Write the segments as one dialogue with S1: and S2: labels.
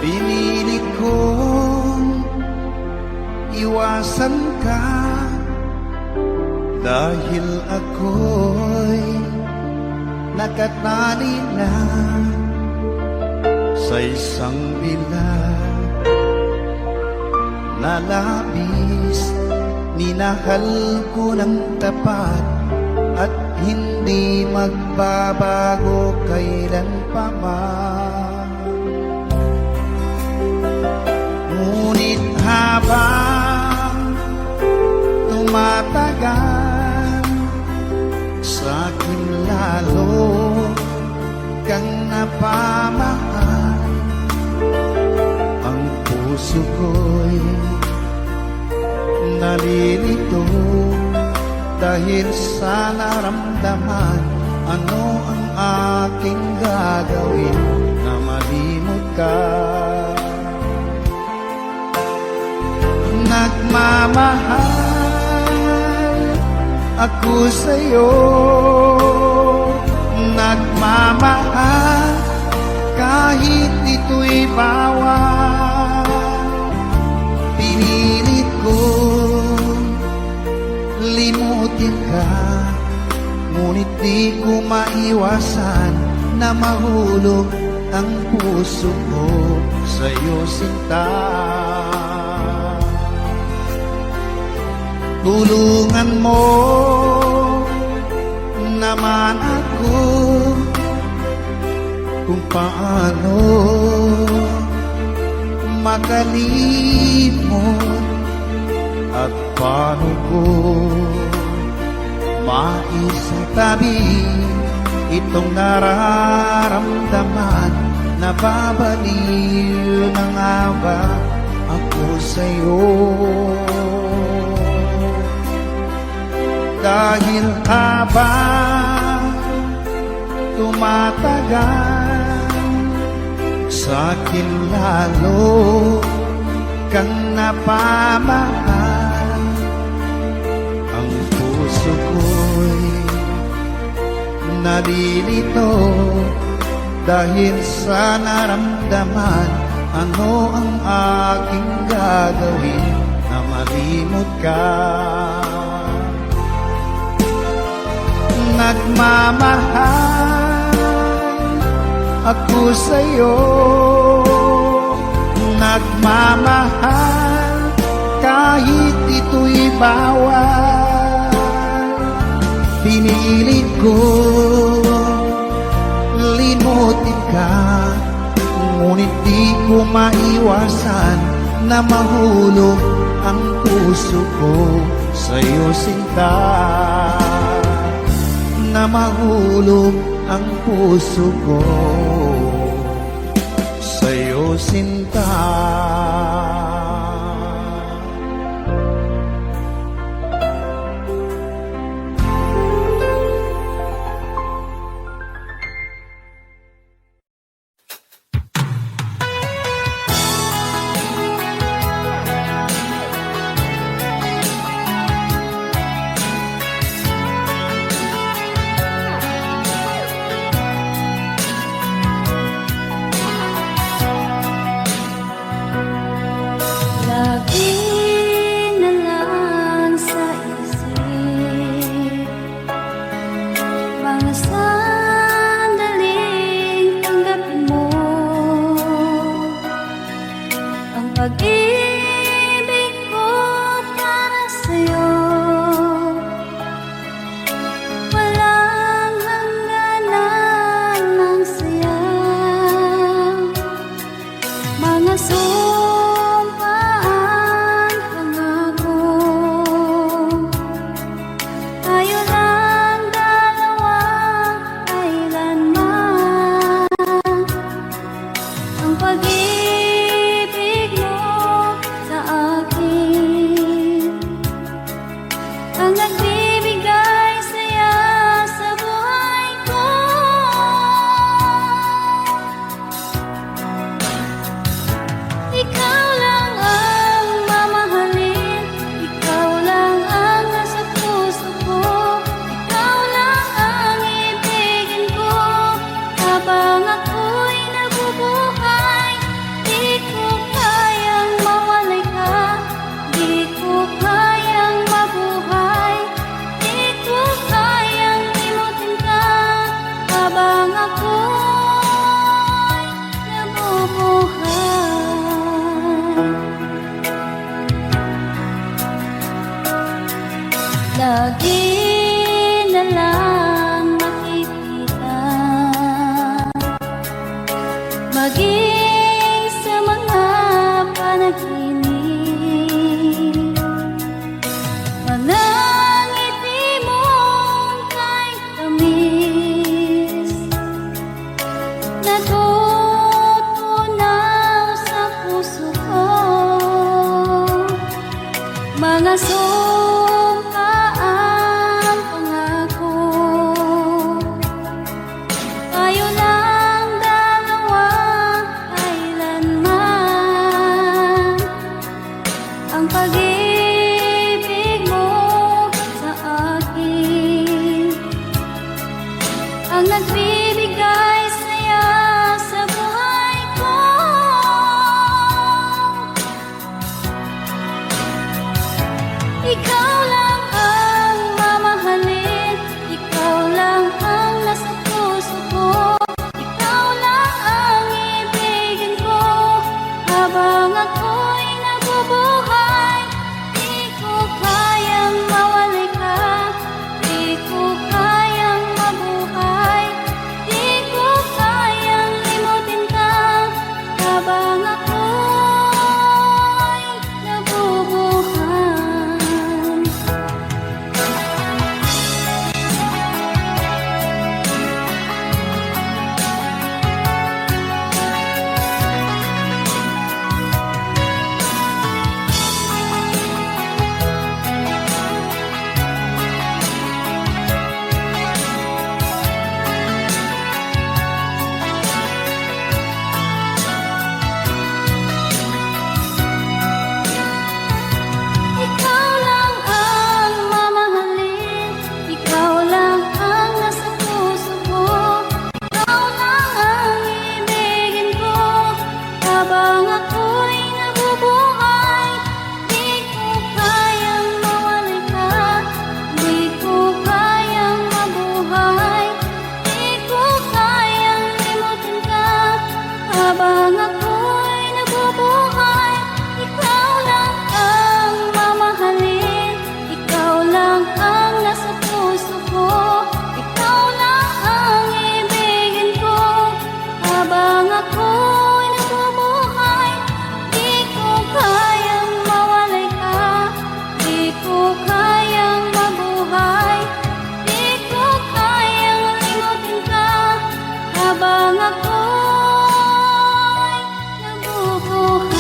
S1: Pinilit kong iwasan ka dahil ako'y nakatali na sa isang bilag na labis. Minahal ko ng tapat at hindi magbabago kailan pa man. Ngunit habang tumatagal, sa'kin lalo kang napamahal. Ang puso ko'y nalilito dahil sa naramdaman. Ano ang aking gagawin na malimot ka? Nagmamahal ako sa'yo, nagmamahal kahit ito'y bawal. Pinilit ko limutin ka, ngunit di ko maiwasan na mahulog ang puso ko sa'yo, sinta. Tulungan mo naman ako kung paano makalimot at paano ko maisatabi itong nararamdaman. Nababaliw na nga ba ako sa'yo? Dahil habang tumatagal, sa'kin lalo kang napamahal. Ang puso ko'y nalilito dahil sa naramdaman. Ano ang aking gagawin na malimot ka? Nagmamahal ako sa'yo, nagmamahal kahit ito'y bawal. Pinilit ko limutin ka, ngunit di ko maiwasan na mahulog ang puso ko sa'yo, sinta. Na mahulog ang puso ko sa'yo, sinta.
S2: maging sa mga panaginip. Mga ngiti mong kahit tamis, natutunaw sa puso ko. Mga sumpaan pangako, tayo lang dalawa kailanman. Ang pag-ibig mo sa akin ang nagbibigay saya sa buhay ko. Ikaw lang ang mamahalin, ikaw lang ang nasa puso ko, ikaw lang ang ibigin ko. Habang ako'y nabubuhay, di ko kayang mawalay ka, di ko kayang mabuhay, di ko kayang limutin ka. Habang ako'y nabubuhay. Ikaw lang ang mamahalin, ikaw lang ang nasa puso ko, ikaw lang ang ibigin ko. Habang ako'y nabubuhay, di ko kayang mawalay ka, di ko kayang mabuhay, di ko kayang limutin ka. Habang ako'y nabubuhay, ikaw lang ang mamahalin, ikaw lang ang nasa puso ko, ikaw lang ang ibigin ko. Habang ako'y nabubuhay, di ko kayang mawalay ka, di ko kayang mabuhay, di ko kayang limutin ka. Habang ako'y nabubuhay.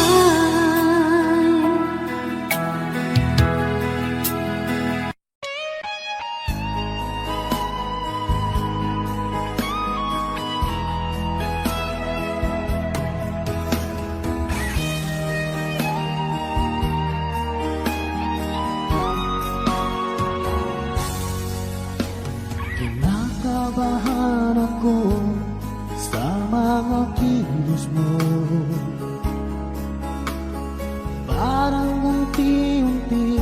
S1: Kinakabahan ako sa mga kilos mo. Parang unti-unti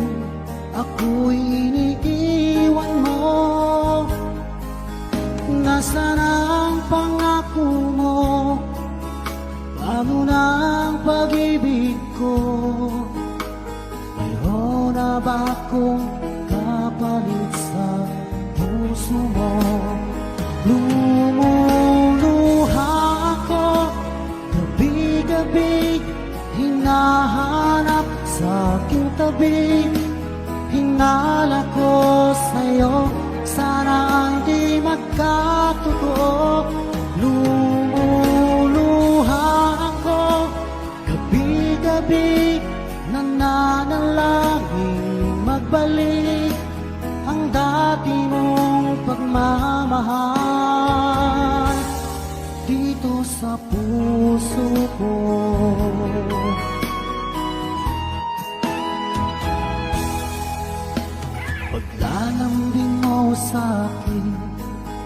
S1: ako'y iniiwan mo. Nasaan ang pangako mo? Paano na ang pag-ibig ko? Mayroon na ba akong kapalit sa puso mo? Lumuluha ako gabi-gabi, hinahanap sa aking tabi. Hinala ko sa'yo, sana hindi magkatotoo. Lumuluha ako gabi-gabi, nananalangin magbalik ang dati mong pagmamahal dito sa puso ko. Paglalambing mo sa'kin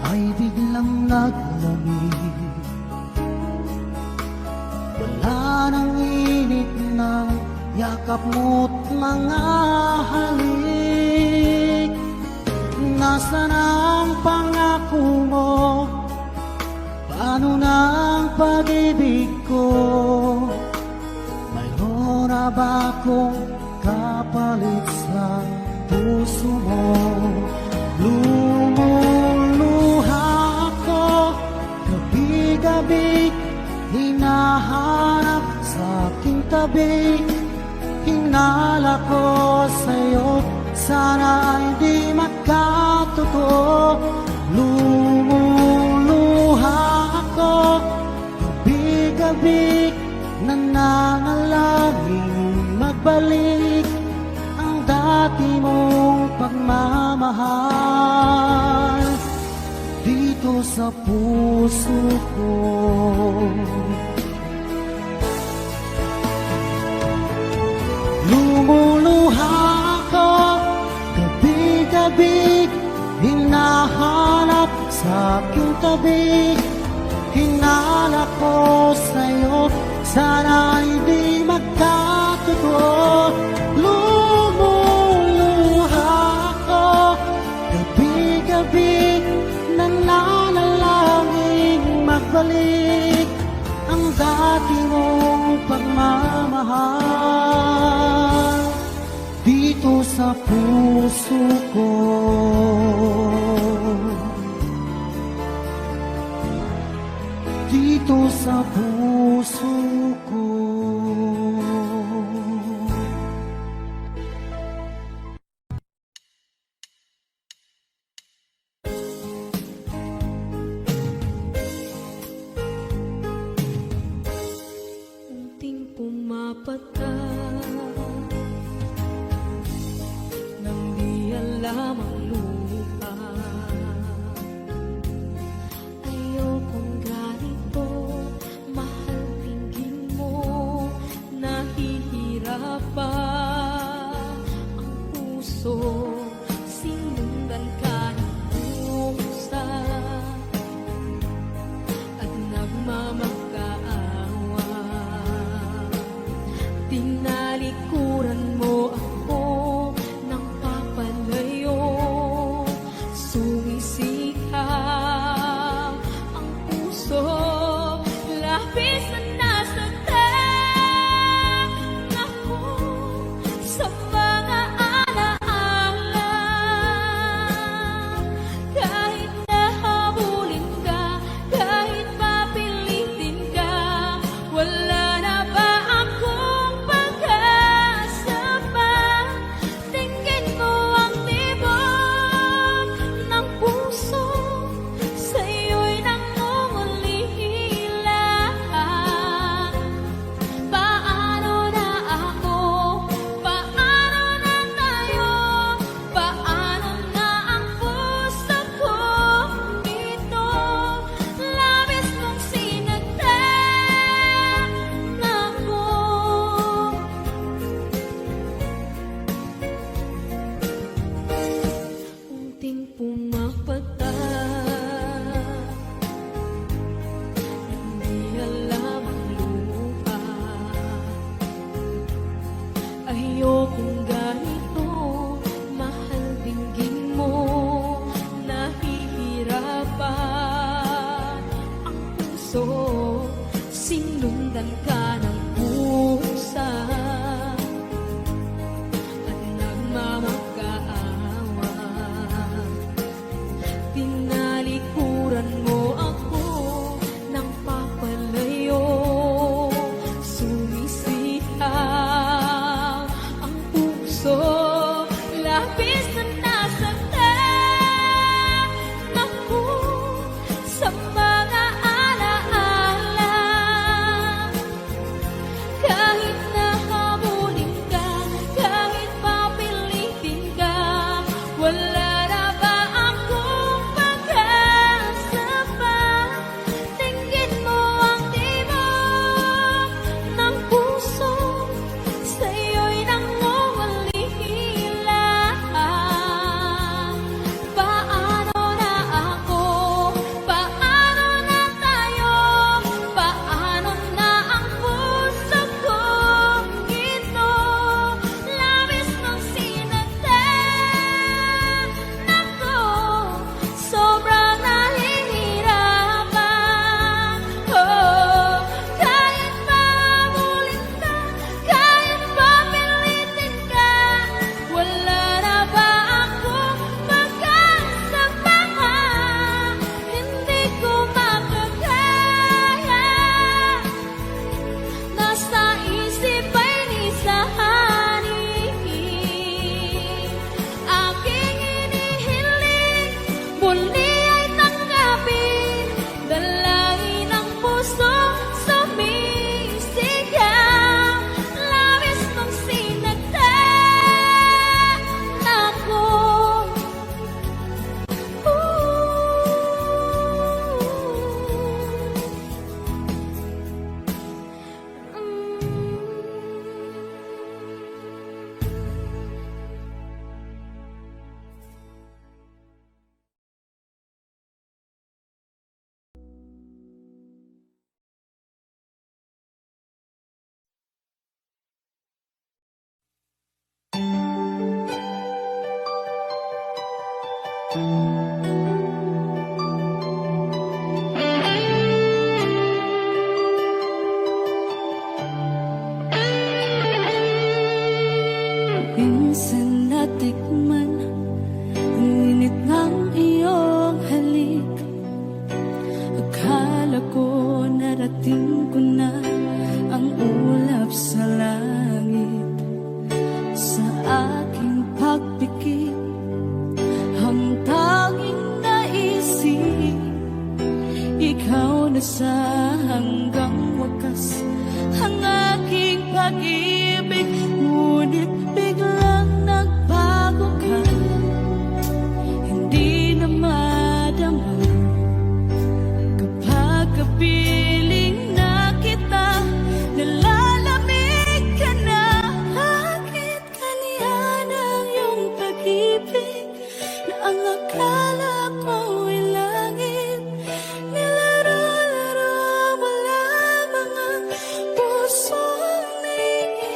S1: ay biglang naglamig. Wala nang init ng yakap mo't mga halik. Nasaan ang pangako mo? Paano na ang pag-ibig ko? Mayroon na ba akong kapalit sa puso mo? Lumuluha ako gabi-gabi, hinahanap sa aking tabi. Hinala ko sa'yo, sana ay di magkatotoo. Lumuluha ako, gabi-gabi, nananalangin magbalik ang dati mong pagmamahal dito sa puso ko. Lumuluha ako, gabi-gabi, hinahanap sa aking tabi. Hinala ko sa'yo, sana ay di magkatotoo. Lumuluha ako, gabi-gabi, nananalangin magbalik ang dati mong pagmamahal dito sa puso ko. Dito sa puso ko.
S3: Unting pumapata nang di alam ang lupa. Ayokong ganito, mahal tingin mo.
S2: sumisigaw, labis mong sinagdan ako. Minsan natikman ang init ng iyong halik. Akala ko narating ko na ang ulap sa langit. Sa aking pagpikit, ang tanging naisip, ikaw na sa hanggang wakas ang aking pag-ibig. Ngunit biglang nagbago ka, hindi na madama kapag kapiling na kita, nalalamig ka na. Bakit kaniyan ang iyong pag-ibig na ang akala ko ay langit? Nilaro-laro mo lamang ang pusong naiinip.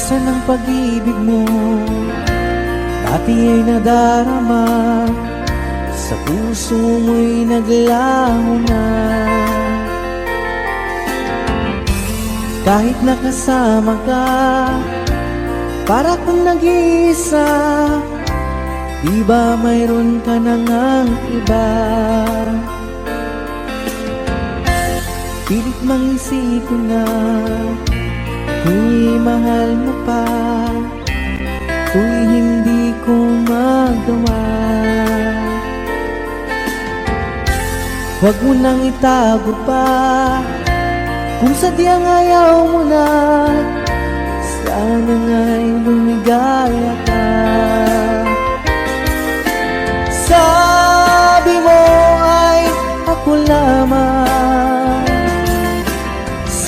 S1: Asan ang pag-ibig mo? Dati ay nadarama, sa puso mo'y naglaho na. Kahit nakasama ka, para kang nag-iisa. Di ba mayroon ka na ngang iba? Pilit mang isipin na kung mahal mo pa, kung hindi ko magawa. Huwag mo nang itago pa, kung sadyang ayaw mo na, sana nga'y lumigaya ka. Sabi mo ay ako lamang,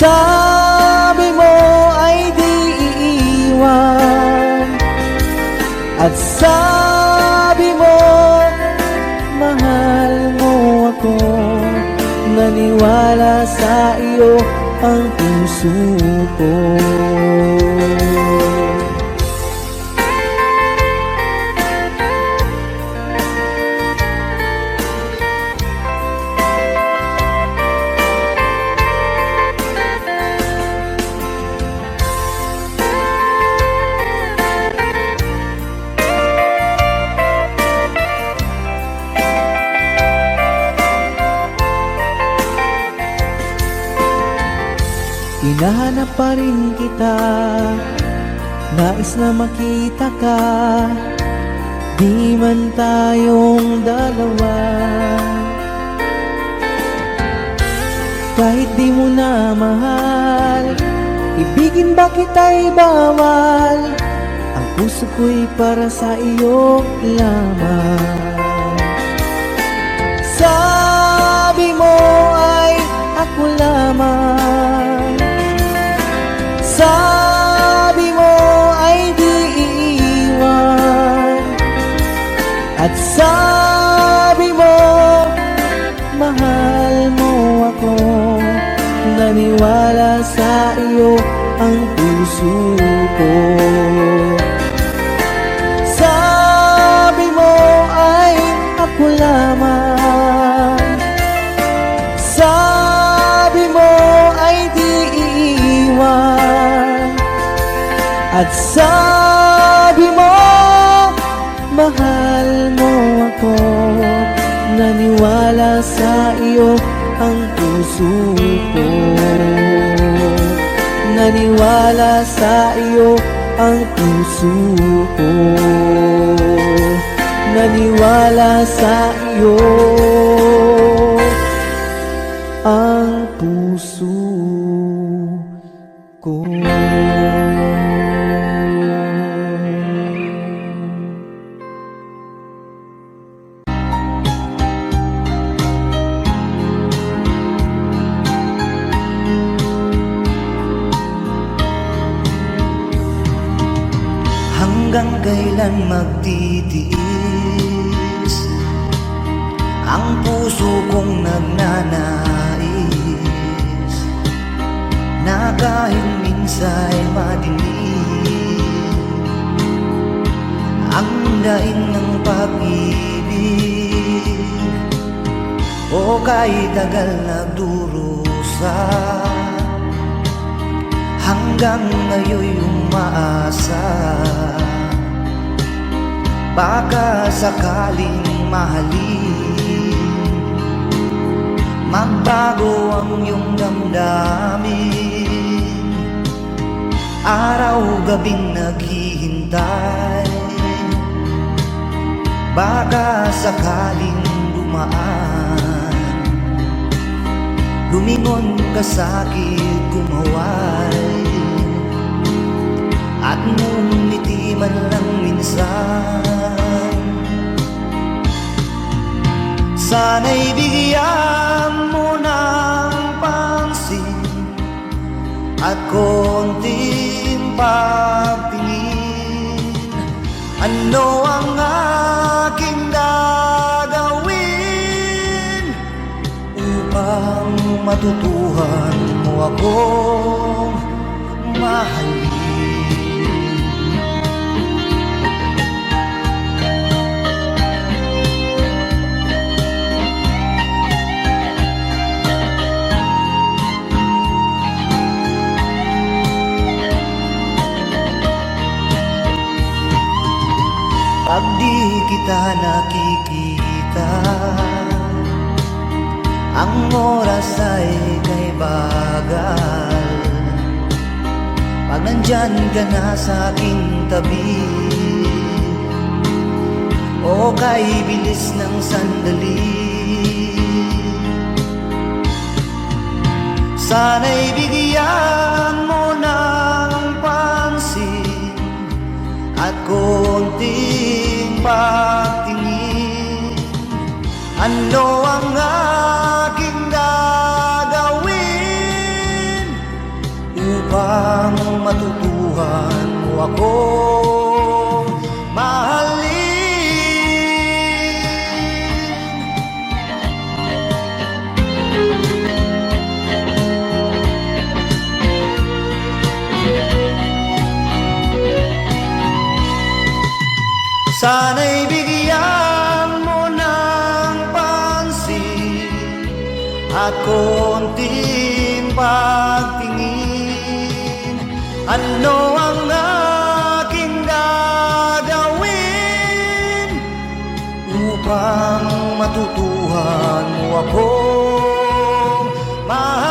S1: sabi mo ay di iiwan, at sabi mo mahal mo ako. Naniwala sa iyo ang puso ko. Hinahanap pa rin kita, nais na makita ka, di man tayong dalawa. Kahit di mo na mahal, ibigin ba kita'y bawal? Ang puso ko'y para sa iyo lamang. Sabi mo ay ako lamang, sabi mo ay di iiwan, at sabi mo mahal mo ako. Naniwala sa iyo ang puso ko. Sabi mo ay ako lamang, sabi mo ay di iiwan, at sabi mo mahal mo ako. Naniwala sa iyo ang puso ko. Naniwala sa iyo ang puso ko. Naniwala sa iyo ang puso ko. Hanggang kailan magtitiis ang puso kong nagnanais, na kahit minsa'y madilim ang daing ng pag-ibig, o kahit tagal nagdurusa, hanggang ngayon'y umaasa. Baka sakaling mahalin, magbago ang iyong damdamin. Araw-gabing naghihintay, baka sakaling dumaan, lumingon ka sa'kin, kumaway, at ngumiti man lang minsan. Sana'y bigyan mo ng pansin at konting pagtingin. Ano ang aking gagawin upang matutuhan mo akong mahalin?
S4: kita nakikita. Ang oras ay kay bagal pag nandyan ka na sa aking tabi, o kay bilis ng sandali. Sana'y bigyan mo ng pansin at konting pagtingin. Ano ang aking gagawin upang matutuhan mo akong mahalin? Sana'y bigyan mo ng pansin at konting pagtingin. Ano ang aking gagawin upang matutuhan mo akong mahalin?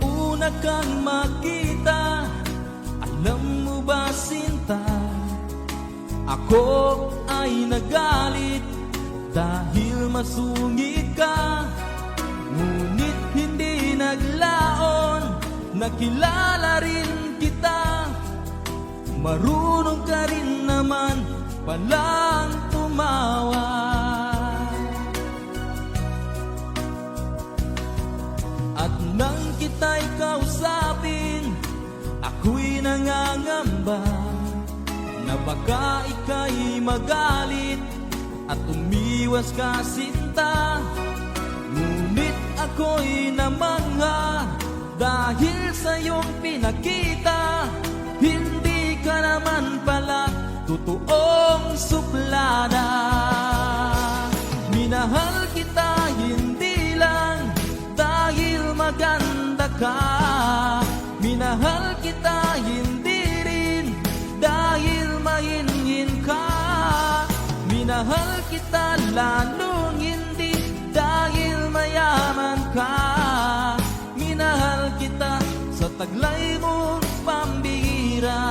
S3: Una kang makita, alam mo ba sinta, ako ay nagalit dahil masungit ka. Ngunit hindi naglaon, nakilala rin kita. Marunong ka rin naman palang tumawa. At nang kita'y kausapin, ako'y nangangamba na baka ika'y magalit at umiwas ka sinta. Ngunit ako'y namangha dahil sa iyong pinakita. Hindi ka naman pala totoong suplada. Minahal kita hindi lang dahil maganda ka. Minahal kita hindi rin dahil mahinhin ka. Minahal kita lalong hindi dahil mayaman ka. Minahal kita sa taglay mong pambihira.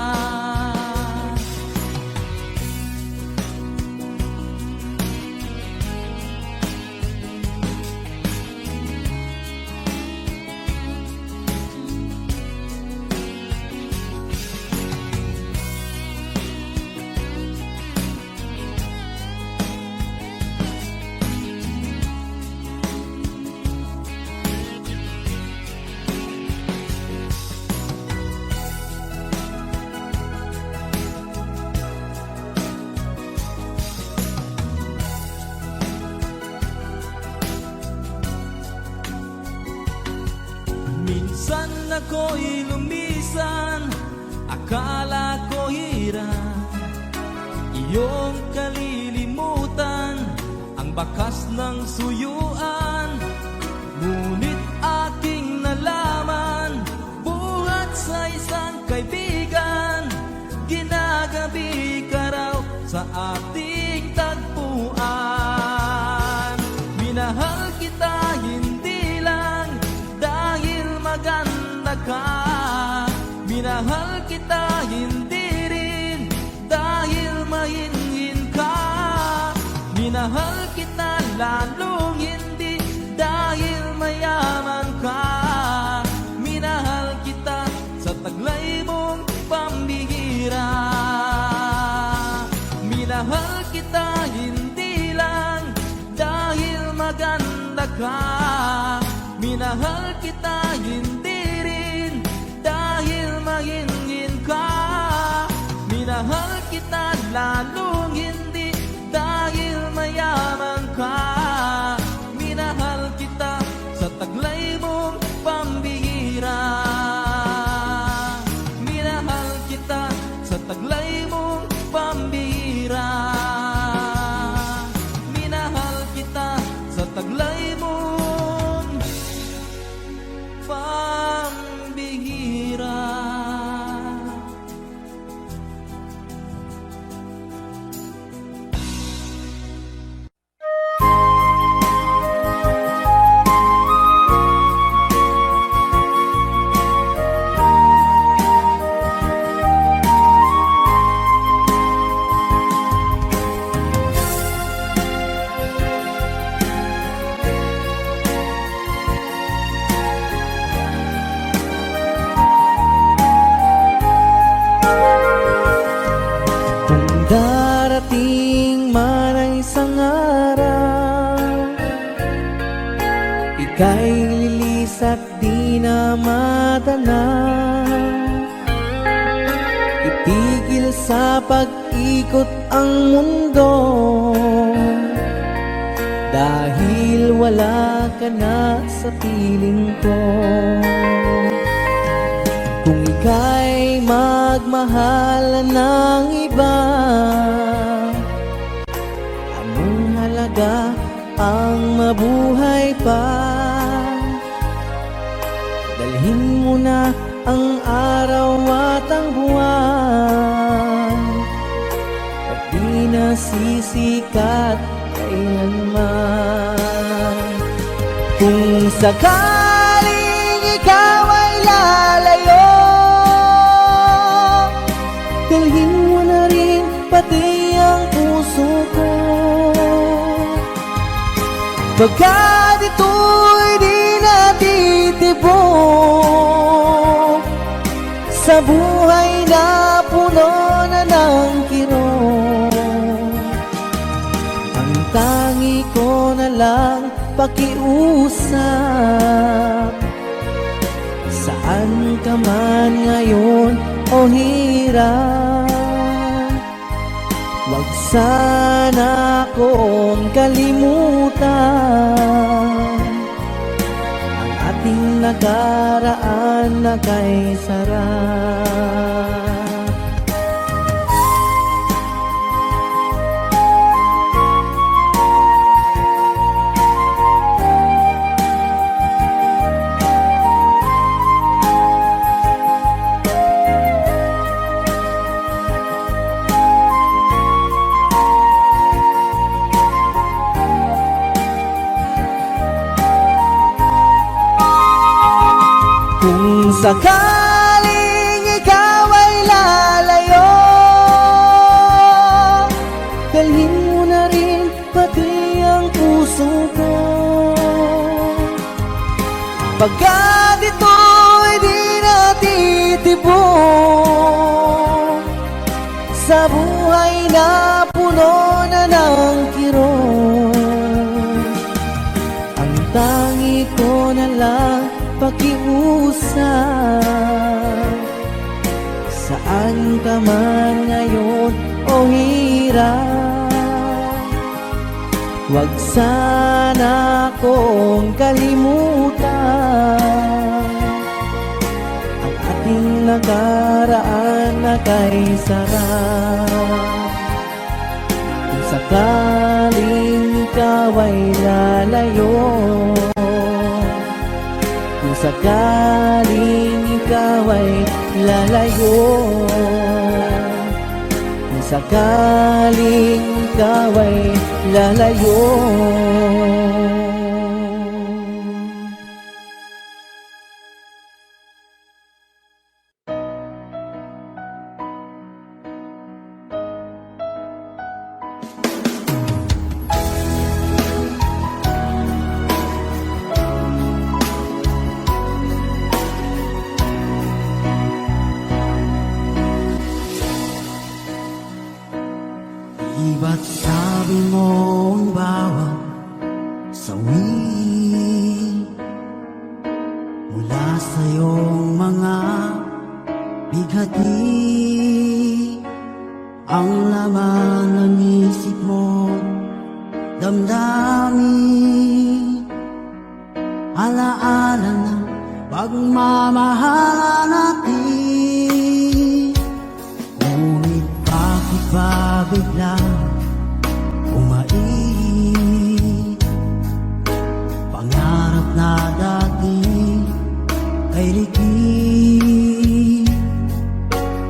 S3: Minsan ako'y lumisan, akala ko hirap iyong kalilimutan ang bakas ng suyuan. Ngunit aking nalaman, buhat sa isang kaibigan, ginagabi ka raw sa ating tagpuan. Minahal kita hindi lang dahil maganda ka. Minahal kita hindi rin dahil mahinhin ka. Minahal kita lalong hindi dahil mayaman ka. Minahal kita sa taglay mong pambihira. Minahal kita hindi lang dahil maganda ka. Minahal kita hindi rin dahil mahinhin ka. Minahal kita lalong hindi dahil mayaman ka. Minahal kita sa taglay mong
S1: nagmamadala. Itigil sa pag-ikot ang mundo, dahil wala ka na sa piling ko. Kung ika'y magmahal ng iba, anong halaga ang mabuhay pa? Dalhin mo na ang araw at ang buwan, at di na sisikat kailanman. Kung sakaling ikaw ay lalayo, dalhin mo na rin pati ang puso ko. Pagkat ito'y di natitibok sa buhay na puno na ng kirot, ang tangi ko na lang pakiusap. Saan ka man ngayon o hirap, wag sana akong kalimutan ang ating nakaraan na kay sarap. Kung sakaling ikaw ay lalayo, dalhin mo na rin pati ang puso ko. Pagkat ito'y di natitibok sa buhay na puno na ng kirot, ang tangi ko na lang pakiusap. Saan ka man ngayon o hirap, wag sana akong kalimutan ang ating nakaraan na kay sarap. Kung sakaling ikaw ay lalayo, kung sakaling ikaw ay lalayo, kung sakaling ikaw ay lalayo.
S4: Di ba't sabi mo ang bawat sawi mula sa iyong mga bighati, ang laman ng isip mo, damdamin, alaala ng pagmamahalan natin. Ngunit bakit ba biglang umait? Pangarap na dati ay likid,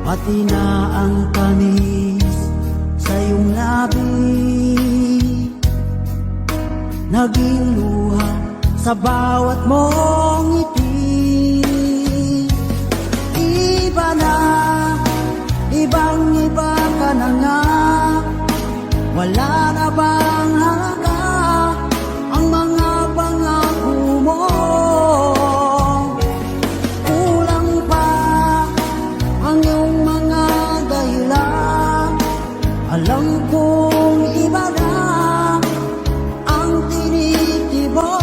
S4: pati na ang tamis sa iyong labi, naging luha sa bawat mong ngiti. Iba na, ibang-iba ka na nga, wala na bang halaga ang mga pangako mo? Kulang pa ang iyong mga dahilan, alam kong iba na ang tinitibok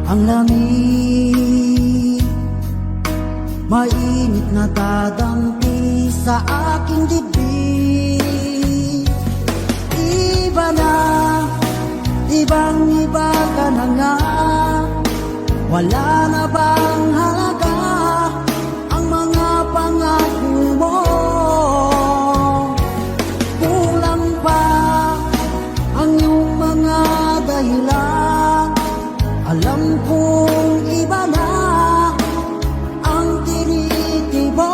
S4: ang lamig, mainit na dadampi sa aking dibdib. Iba na, ibang iba ka na nga, wala na bang halaga ang mga pangako mo? Kulang pa ang iyong mga dahilan, alam kong iba na ang tinitibok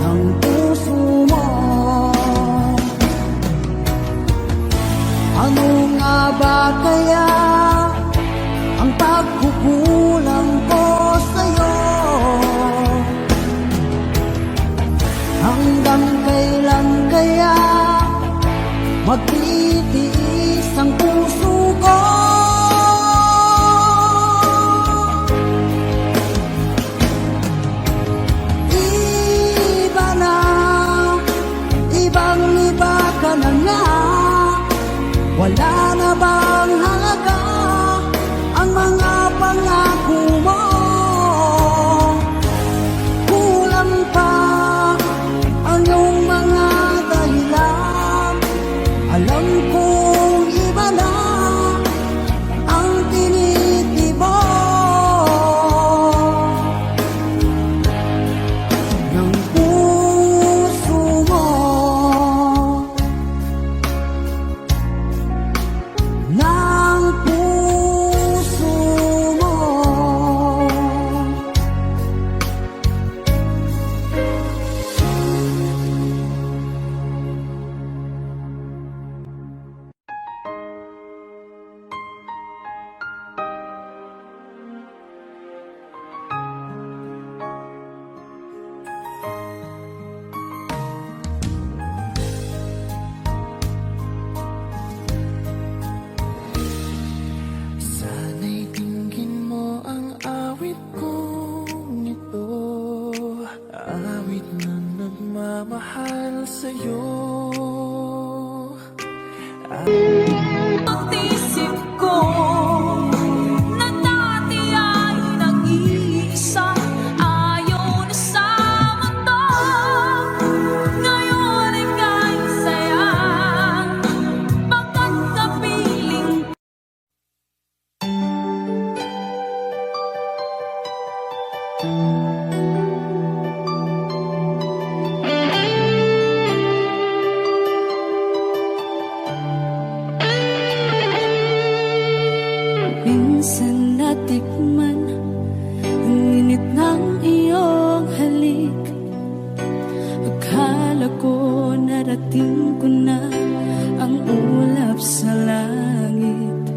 S4: ng puso mo. Ano nga ba kaya ang pagkukulang ko sa'yo? Hanggang kailan kaya magtitiis ang puso ko? Iba na, ibang iba ka na nga, wala na bang halaga ang mga pangako mo? Kulang pa ang iyong mga dahilan, alam kong iba na ang tinitibok ng puso mo. Ng puso mo.
S3: Sana'y dinggin mo ang awit kong ito, awit na nagmamahal sa'yo.
S2: Pag-isip ko na dati ay nag-iisa, ayaw na sa mundo, ngayon ay kahit saya, pagkat kapiling minsan natikman ang init ng iyong halik. Akala ko narating ko na ang ulap sa langit.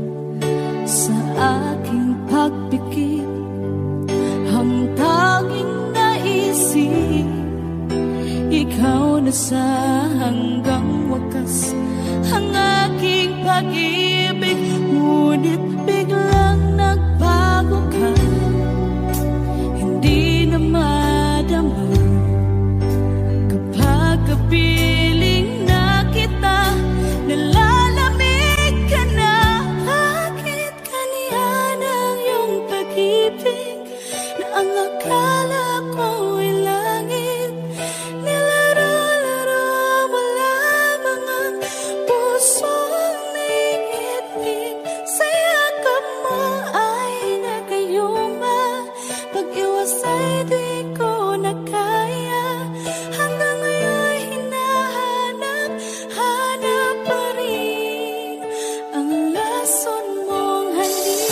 S2: Sa aking pagpikit, ang tanging naisip, ikaw na sa hanggang wakas ang aking pag-ibig. Ngunit biglang nagbago ka, hindi na madama kapag kapiling na kita, nalalamig ka na. Bakit kaniya ng iyong pag-ibig na ang akala ko ay langit? Nilaro-laro mo lamang ang pusong naiibig. Sa yakap mo ay nagayuma, pag-iwas ay di ko na kaya. Hanggang ngayon hinahanap pa rin ang lason mong halik.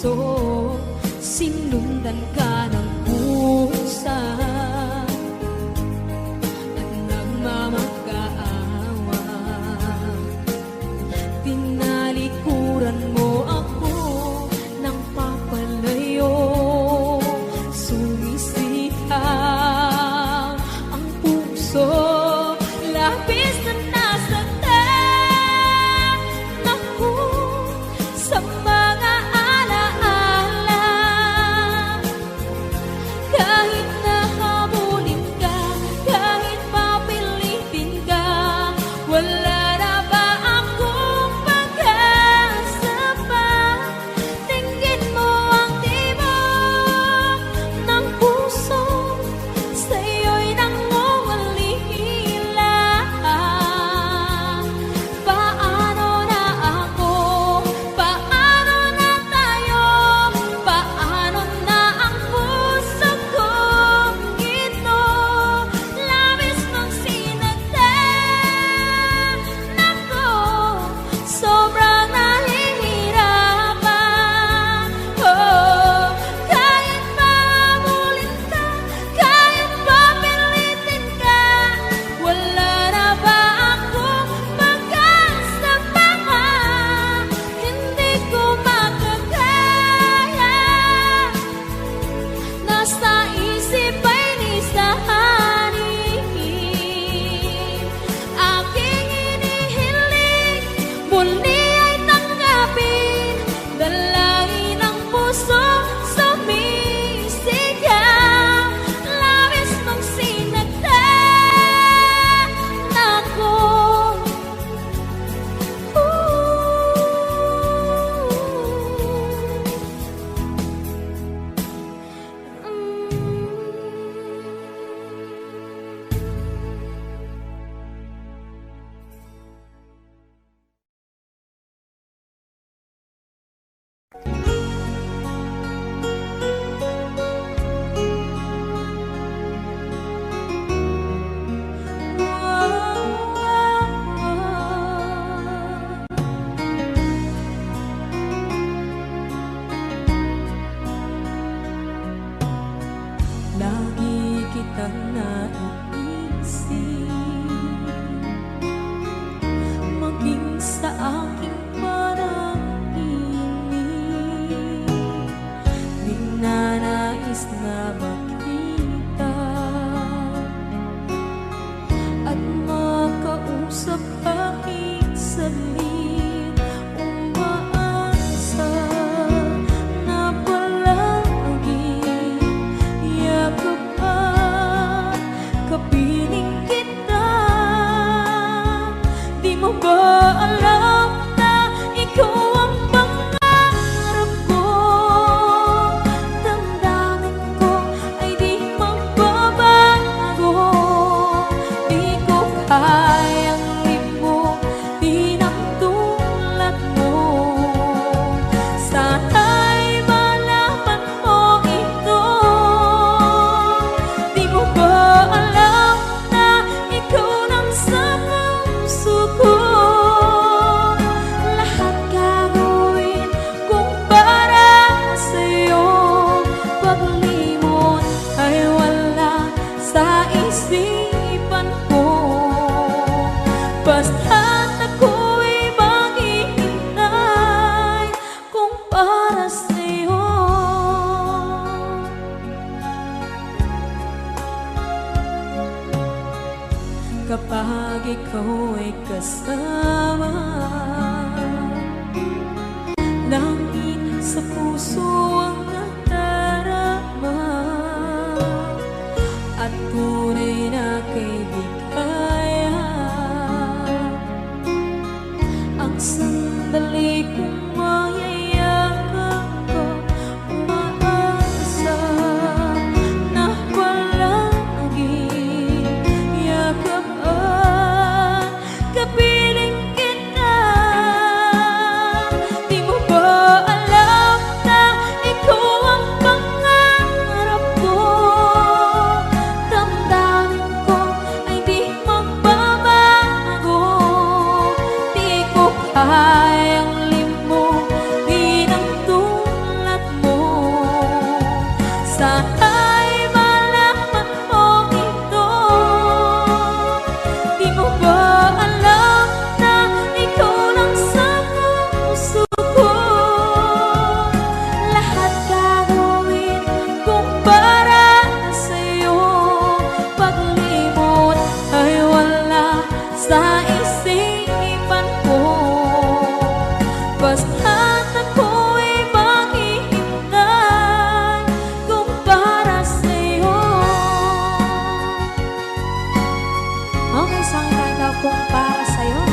S2: puso, sinundan ka ng pusa at nagmamakaawa. Tinalikuran mo ako ng papalayo, sumisihaw ang puso, labis na nasaktan ako sa mga alaala. Kahit nahabulin ka, kahit papilitin ka, wala na ba akong pag-asa pa? Tingin mo ang tibok ng puso, sa'yo'y nangungulila. Paano na ako? Paano na tayo? Paano na ang puso kong ito? Labis mong sinagdan ako, sobrang nahihirapan. Oh, kahit mahabulin ka, kahit papilitin ka, wala na ba akong pag-asa pa? Hindi ko makakaya, nasa isip ay nisahanin. Aking inihiling, muli ay tanggapin, dalangin ng puso sumisigaw. Labis mong sinagdan ako. Lagi kitang naiisip, maging sa aking panaginip. Di na nais na makita at makausap kahit saglit. Umaasa na palagi yakap at kapiling kita. Di mo ba alam na ikaw ang pangarap ko? Damdamin ko ay di magbabago. Di ko kayang limutin ang tulad mo. Sana'y malaman mo ito. Di mo ba alam na ikaw lang sa puso ko? Lahat gagawin kung para sa'yo. Paglimot ay wala sa isipan ko. Basta't ako'y maghihintay kung para sa'yo. Kapag ikaw ay kasama, langit sa puso ang nadarama, at tunay na kaibigan. Ang sandali kong mayayakap ko, umaasa na palagi yakap at kapiling kita. Basta't ako'y maghihintay kung para sa'yo. Okay, sa akin kanta kung para sa'yo.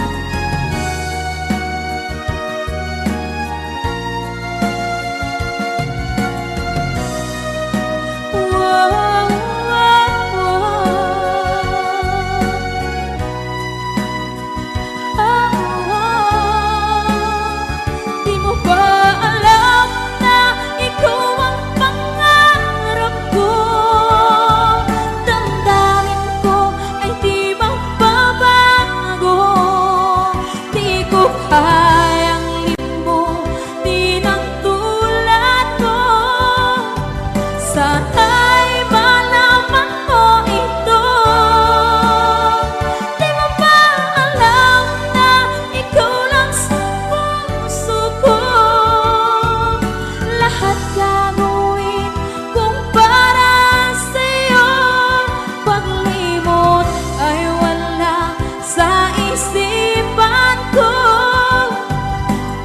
S2: Di mo ba alam na ikaw ang pangarap ko? Damdamin ko ay di magbabago. Di ko kayang limutin ang tulad mo. Sana'y malaman mo ito. Di mo ba alam na ikaw lang sa puso ko? Lahat gagawin kung para sa'yo. Paglimot ay wala sa isipan ko.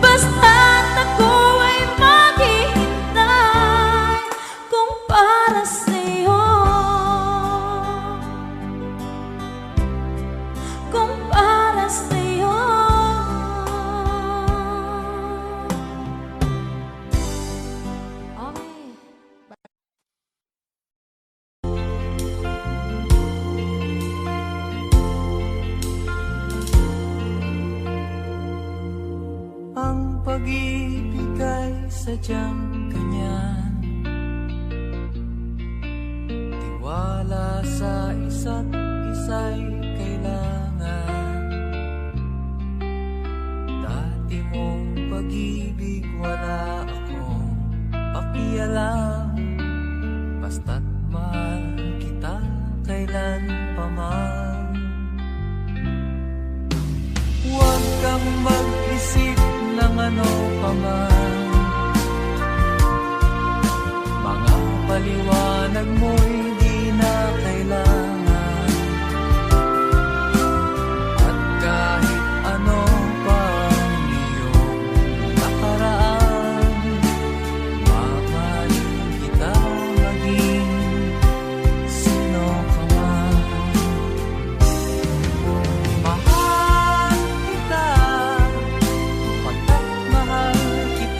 S2: Basta't ako ay maghihintay kung para sa'yo. Kung para sa'yo. Okay.
S3: Ang pag-ibig ay sadyang ganyan, tiwala sa isa't isa'y kailangan. Dati mong pag-ibig wala akong pakialam, basta't mahal kita kailan pa man. Huwag kang mag-isip ng ano pa man, mga paliwanag mo'y di na kailangan. At kahit ano pa ang iyong nakaraan, mamahalin kita maging sino ka man. Mahal kita, pagkat mahal kita.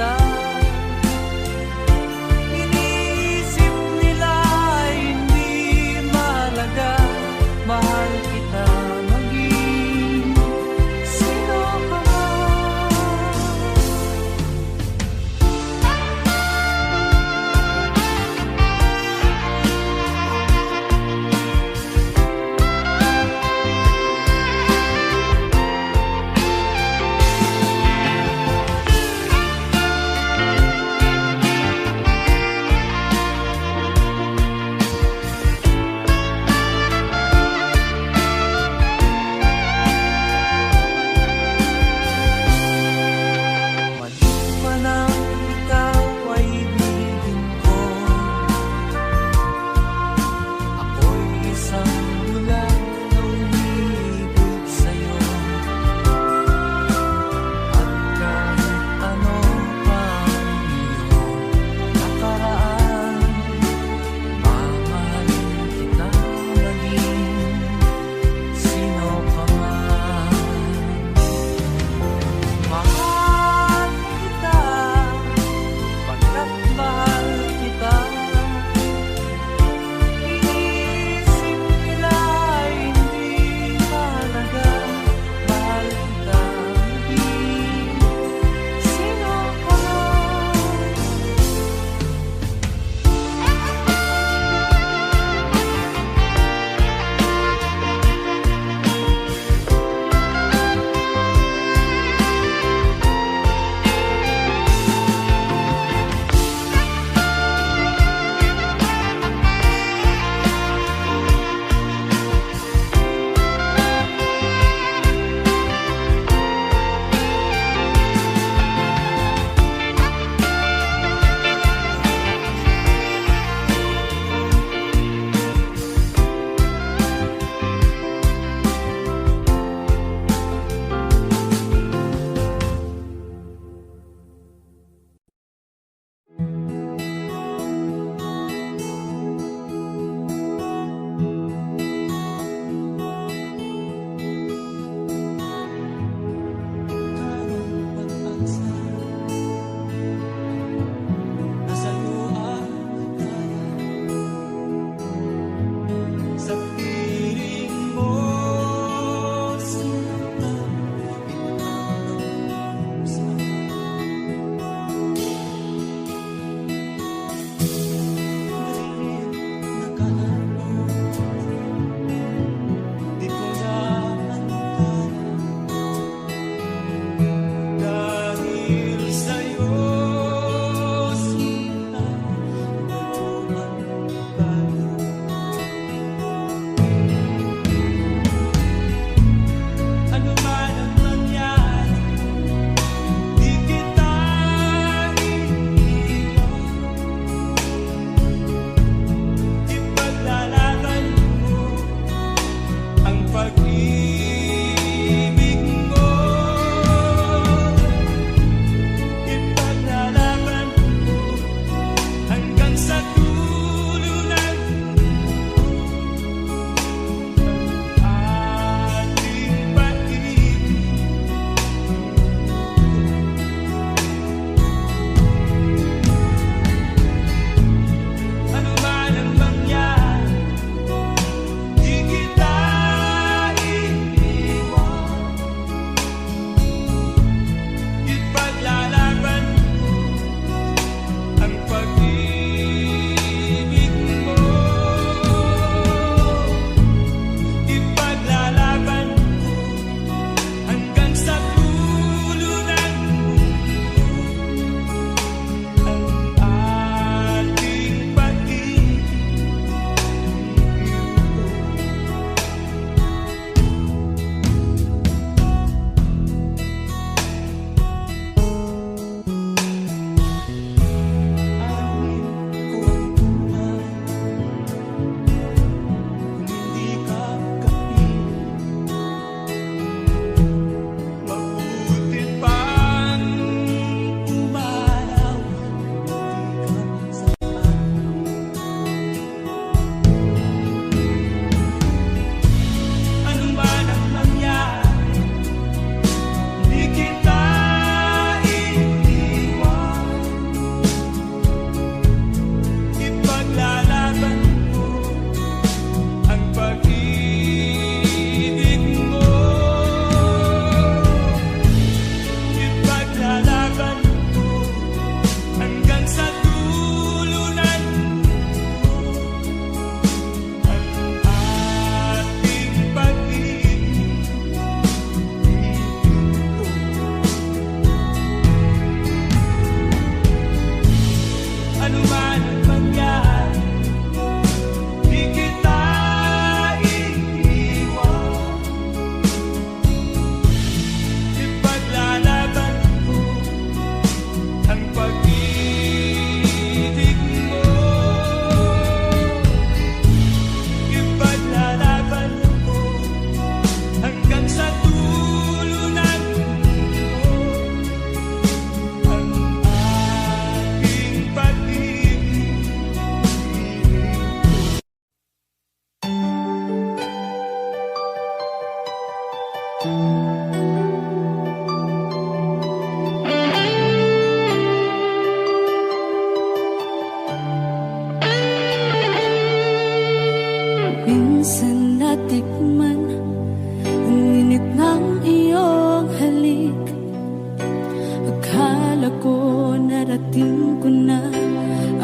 S2: narating ko na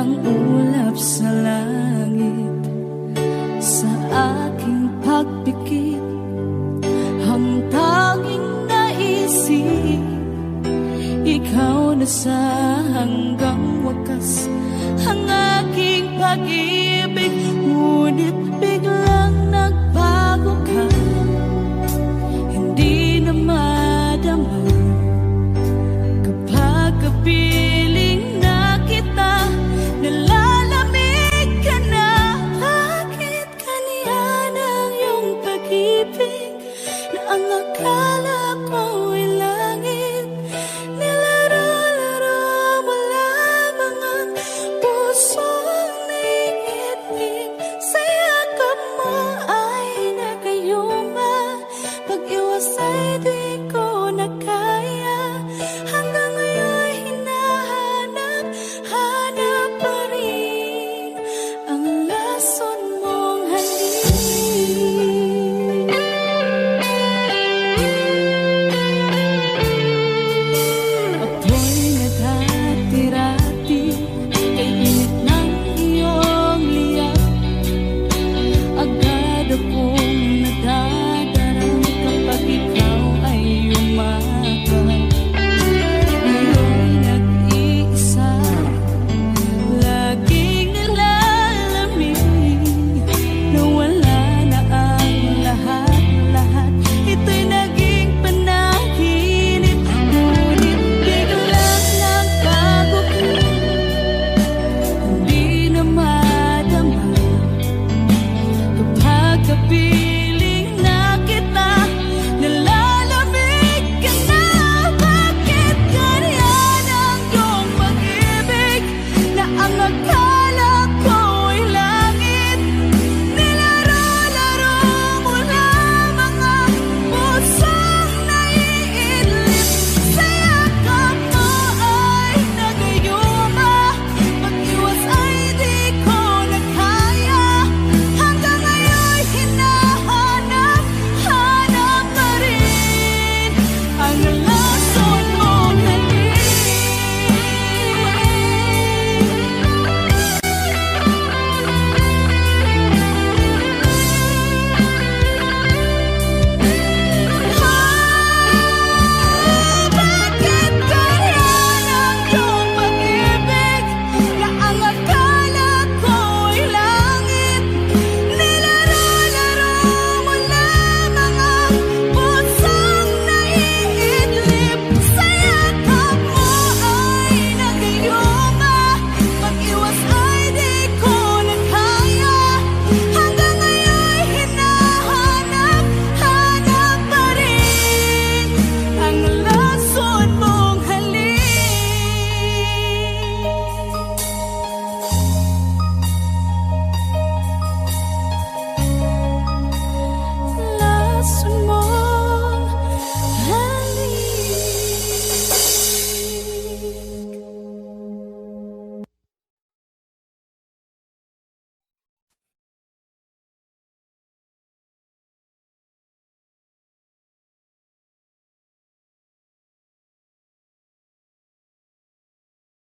S2: ang ulap sa langit. Sa aking pagpikit, ang tanging naisip, ikaw na sa hanggang wakas ang aking pag-ibig. Ngunit biglang nagbago ka,